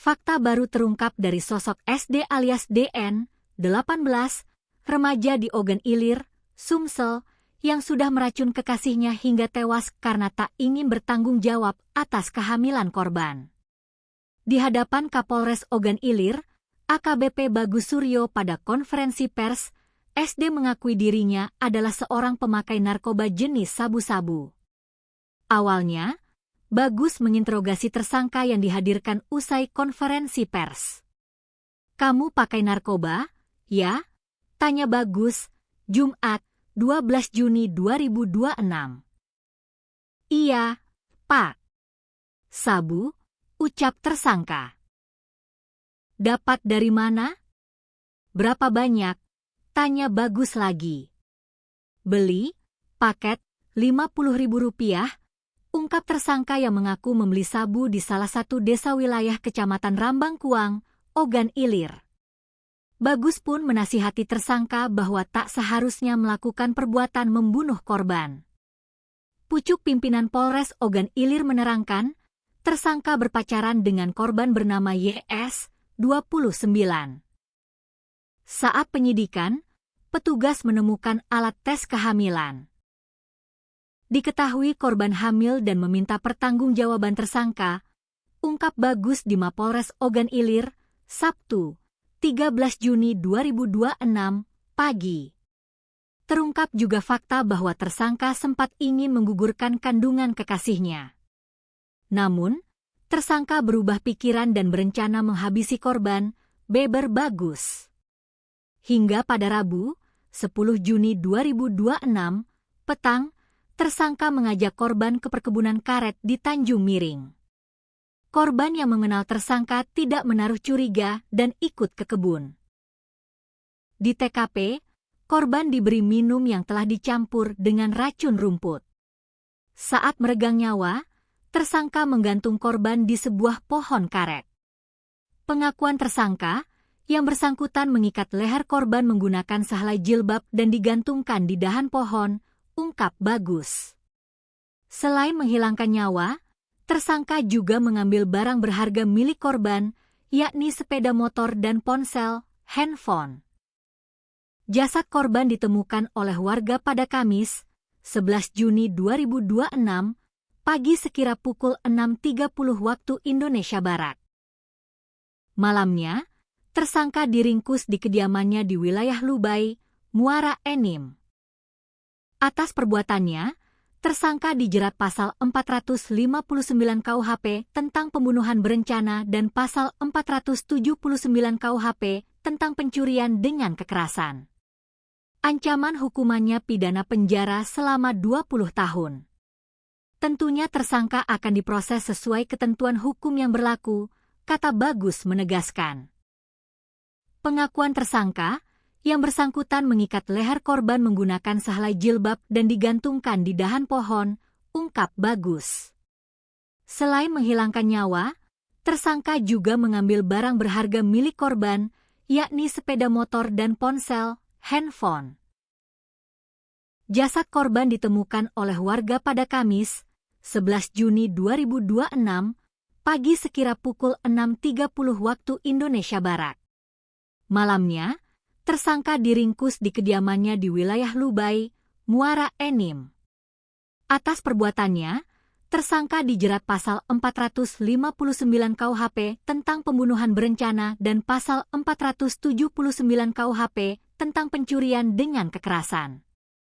Fakta baru terungkap dari sosok SD alias DN, 18, remaja di Ogan Ilir, Sumsel, yang sudah meracun kekasihnya hingga tewas karena tak ingin bertanggung jawab atas kehamilan korban. Di hadapan Kapolres Ogan Ilir, AKBP Bagus Suryo pada konferensi pers, SD mengakui dirinya adalah seorang pemakai narkoba jenis sabu-sabu. Awalnya, Bagus menginterogasi tersangka yang dihadirkan usai konferensi pers. "Kamu pakai narkoba, ya?" tanya Bagus, Jumat, 12 Juni 2026. "Iya, Pak." "Sabu?" ucap tersangka. "Dapat dari mana?" "Berapa banyak?" tanya Bagus lagi. "Beli, paket, Rp50.000, ungkap tersangka yang mengaku membeli sabu di salah satu desa wilayah Kecamatan Rambangkuang, Ogan Ilir. Bagus pun menasihati tersangka bahwa tak seharusnya melakukan perbuatan membunuh korban. Pucuk pimpinan Polres Ogan Ilir menerangkan, tersangka berpacaran dengan korban bernama YS, 29. Saat penyidikan, petugas menemukan alat tes kehamilan. Diketahui korban hamil dan meminta pertanggungjawaban tersangka, ungkap Bagus di Mapolres Ogan Ilir, Sabtu, 13 Juni 2026, pagi. Terungkap juga fakta bahwa tersangka sempat ingin menggugurkan kandungan kekasihnya. Namun, tersangka berubah pikiran dan berencana menghabisi korban, beber Bagus. Hingga pada Rabu, 10 Juni 2026, petang, tersangka mengajak korban ke perkebunan karet di Tanjung Miring. Korban yang mengenal tersangka tidak menaruh curiga dan ikut ke kebun. Di TKP, korban diberi minum yang telah dicampur dengan racun rumput. Saat meregang nyawa, tersangka menggantung korban di sebuah pohon karet. Pengakuan tersangka, yang bersangkutan mengikat leher korban menggunakan sehelai jilbab dan digantungkan di dahan pohon, ungkap Bagus. Selain menghilangkan nyawa, tersangka juga mengambil barang berharga milik korban, yakni sepeda motor dan ponsel, handphone. Jasad korban ditemukan oleh warga pada Kamis, 11 Juni 2026, pagi sekira pukul 6.30 waktu Indonesia Barat. Malamnya, tersangka diringkus di kediamannya di wilayah Lubai, Muara Enim. Atas perbuatannya, tersangka dijerat pasal 459 KUHP tentang pembunuhan berencana dan pasal 479 KUHP tentang pencurian dengan kekerasan. Ancaman hukumannya pidana penjara selama 20 tahun. Tentunya tersangka akan diproses sesuai ketentuan hukum yang berlaku, kata Bagus menegaskan. Pengakuan tersangka, yang bersangkutan mengikat leher korban menggunakan sehelai jilbab dan digantungkan di dahan pohon, ungkap Bagus. Selain menghilangkan nyawa, tersangka juga mengambil barang berharga milik korban, yakni sepeda motor dan ponsel, handphone. Jasad korban ditemukan oleh warga pada Kamis, 11 Juni 2026, pagi sekira pukul 6.30 waktu Indonesia Barat. Malamnya, tersangka diringkus di kediamannya di wilayah Lubai, Muara Enim. Atas perbuatannya, tersangka dijerat pasal 459 KUHP tentang pembunuhan berencana dan pasal 479 KUHP tentang pencurian dengan kekerasan.